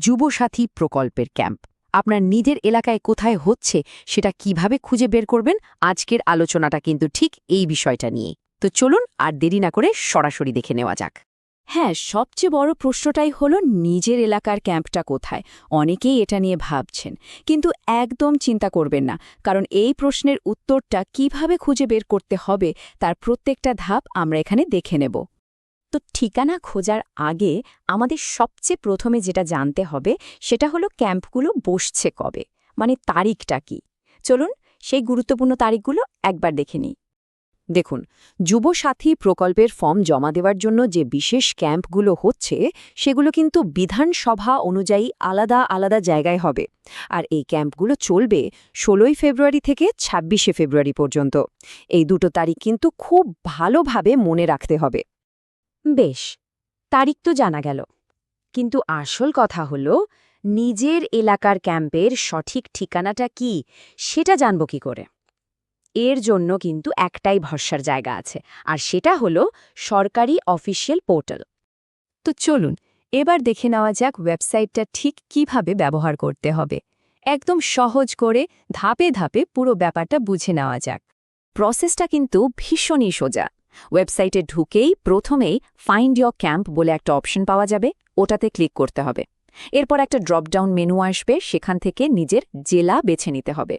যুবসাথী প্রকল্পের ক্যাম্প। আপনার নিজের এলাকায় কোথায় হচ্ছে সেটা কিভাবে খুঁজে বের করবেন, আজকের আলোচনাটা কিন্তু ঠিক এই বিষয়টা নিয়ে। তো চলুন আর দেরি না করে সরাসরি দেখে নেওয়া যাক। হ্যাঁ, সবচেয়ে বড় প্রশ্নটাই হলো নিজের এলাকার ক্যাম্পটা কোথায়। অনেকেই এটা নিয়ে ভাবছেন, কিন্তু একদম চিন্তা করবেন না, কারণ এই প্রশ্নের উত্তরটা কিভাবে খুঁজে বের করতে হবে তার প্রত্যেকটা ধাপ আমরা এখানে দেখে নেব। তো ঠিকানা খোঁজার আগে আমাদের সবচেয়ে প্রথমে যেটা জানতে হবে সেটা হলো ক্যাম্পগুলো বসছে কবে, মানে তারিখটা কি। চলুন সেই গুরুত্বপূর্ণ তারিখগুলো একবার দেখে নিই। দেখুন, যুবসাথী প্রকল্পের ফর্ম জমা দেওয়ার জন্য যে বিশেষ ক্যাম্পগুলো হচ্ছে সেগুলো কিন্তু বিধানসভা অনুযায়ী আলাদা আলাদা জায়গায় হবে। আর এই ক্যাম্পগুলো চলবে ১৬ ফেব্রুয়ারি থেকে ২৬ ফেব্রুয়ারি পর্যন্ত। এই দুটো তারিখ কিন্তু খুব ভালোভাবে মনে রাখতে হবে। বেশ, তারিখ তো জানা গেল, কিন্তু আসল কথা হলো নিজের এলাকার ক্যাম্পের সঠিক ঠিকানাটা কি সেটা জানব কি করে। এর জন্য কিন্তু একটাই ভরসার জায়গা আছে, আর সেটা হলো সরকারি অফিসিয়াল পোর্টাল। তো চলুন এবার দেখে নেওয়া যাক ওয়েবসাইটটা ঠিক কিভাবে ব্যবহার করতে হবে। একদম সহজ করে ধাপে ধাপে পুরো ব্যাপারটা বুঝে নেওয়া যাক। প্রসেসটা কিন্তু ভীষণই সোজা। ওয়েবসাইটে ঢুকেই প্রথমেই ফাইন্ড ইয়োর ক্যাম্প বলে একটা অপশন পাওয়া যাবে, ওটাতে ক্লিক করতে হবে। এরপর একটা ড্রপডাউন মেনু আসবে, সেখান থেকে নিজের জেলা বেছে নিতে হবে।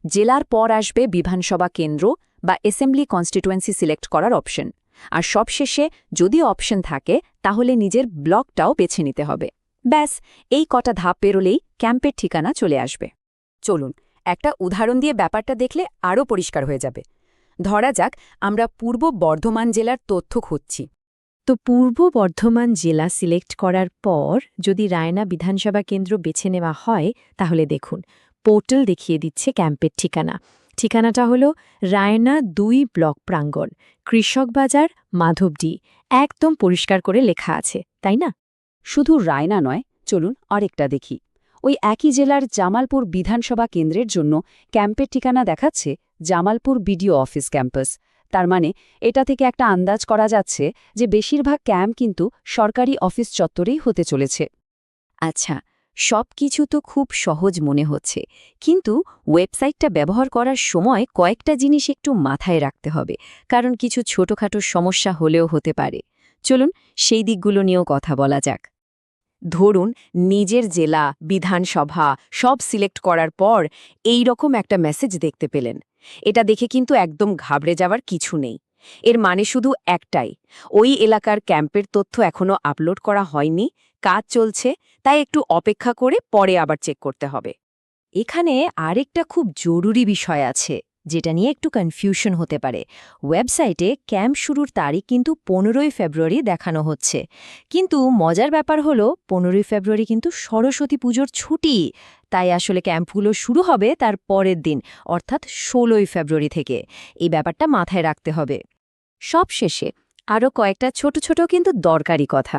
জেলার পর আসবে বিধানসভা কেন্দ্র বা অ্যাসেম্বলি কনস্টিটুয়েন্সি সিলেক্ট করার অপশন। আর সবশেষে যদি অপশন থাকে তাহলে নিজের ব্লকটাও বেছে নিতে হবে। ব্যাস, এই কটা ধাপ পেরোলেই ক্যাম্পের ঠিকানা চলে আসবে। চলুন একটা উদাহরণ দিয়ে ব্যাপারটা দেখলে আরও পরিষ্কার হয়ে যাবে। ধরা যাক আমরা পূর্ব বর্ধমান জেলার তথ্য খুঁজছি। তো পূর্ব বর্ধমান জেলা সিলেক্ট করার পর যদি রায়না বিধানসভা কেন্দ্র বেছে নেওয়া হয়, তাহলে দেখুন পোর্টাল দেখিয়ে দিচ্ছে ক্যাম্পের ঠিকানা। ঠিকানাটা হলো রায়না ২ ব্লক প্রাঙ্গণ, কৃষক বাজার, মাধবডি। একদম পরিষ্কার করে লেখা আছে, তাই না? শুধু রায়না নয়, চলুন আরেকটা দেখি। ওই একই জেলার জামালপুর বিধানসভা কেন্দ্রের জন্য ক্যাম্পের ঠিকানা দেখাচ্ছে জামালপুর বিডিও অফিস ক্যাম্পাস। তার মানে এটা থেকে একটা আন্দাজ করা যাচ্ছে যে বেশিরভাগ ক্যাম্প কিন্তু সরকারি অফিস চত্বরেই হতে চলেছে। আচ্ছা, সব কিছু তো খুব সহজ মনে হচ্ছে, কিন্তু ওয়েবসাইটটা ব্যবহার করার সময় কয়েকটা জিনিস একটু মাথায় রাখতে হবে, কারণ কিছু ছোটখাটো সমস্যা হলেও হতে পারে। চলুন সেই দিকগুলো নিয়েও কথা বলা যাক। ধরুন নিজের জেলা, বিধানসভা সব সিলেক্ট করার পর এই রকম একটা মেসেজ দেখতে পেলেন। এটা দেখে কিন্তু একদম ঘাবড়ে যাওয়ার কিছু নেই। এর মানে শুধু একটাই, ওই এলাকার ক্যাম্পের তথ্য এখনও আপলোড করা হয়নি, কাজ চলছে, তাই একটু অপেক্ষা করে পরে আবার চেক করতে হবে। এখানে আরেকটা খুব জরুরি বিষয় আছে, যেটা নিয়ে একটু কনফিউশন হতে পারে। ওয়েবসাইটে ক্যাম্প শুরুর তারিখ কিন্তু ১৫ ফেব্রুয়ারি দেখানো হচ্ছে, কিন্তু মজার ব্যাপার হলো ১৫ ফেব্রুয়ারি কিন্তু সরস্বতী পুজোর ছুটি। তাই আসলে ক্যাম্পগুলো শুরু হবে তার পরের দিন, অর্থাৎ ১৬ ফেব্রুয়ারি থেকে। এই ব্যাপারটা মাথায় রাখতে হবে। সবশেষে আরও কয়েকটা ছোট ছোট কিন্তু দরকারি কথা।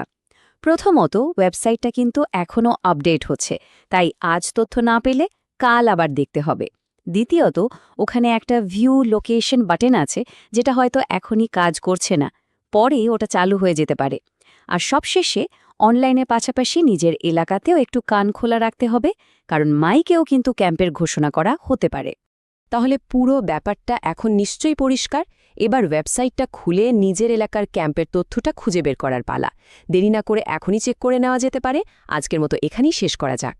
প্রথমত, ওয়েবসাইটটা কিন্তু এখনও আপডেট হচ্ছে, তাই আজ তথ্য না পেলে কাল আবার দেখতে হবে। দ্বিতীয়ত, ওখানে একটা ভিউ লোকেশন বাটন আছে, যেটা হয়তো এখনই কাজ করছে না, পরে ওটা চালু হয়ে যেতে পারে। আর সবশেষে অনলাইনের পাশাপাশি নিজের এলাকাতেও একটু কান খোলা রাখতে হবে, কারণ মাইকেও কিন্তু ক্যাম্পের ঘোষণা করা হতে পারে। তাহলে পুরো ব্যাপারটা এখন নিশ্চয়ই পরিষ্কার। এবার ওয়েবসাইটটা খুলে নিজের এলাকার ক্যাম্পের তথ্যটা খুঁজে বের করার পালা। দেরি না করে এখনই চেক করে নেওয়া যেতে পারে। আজকের মতো এখানেই শেষ করা যাক।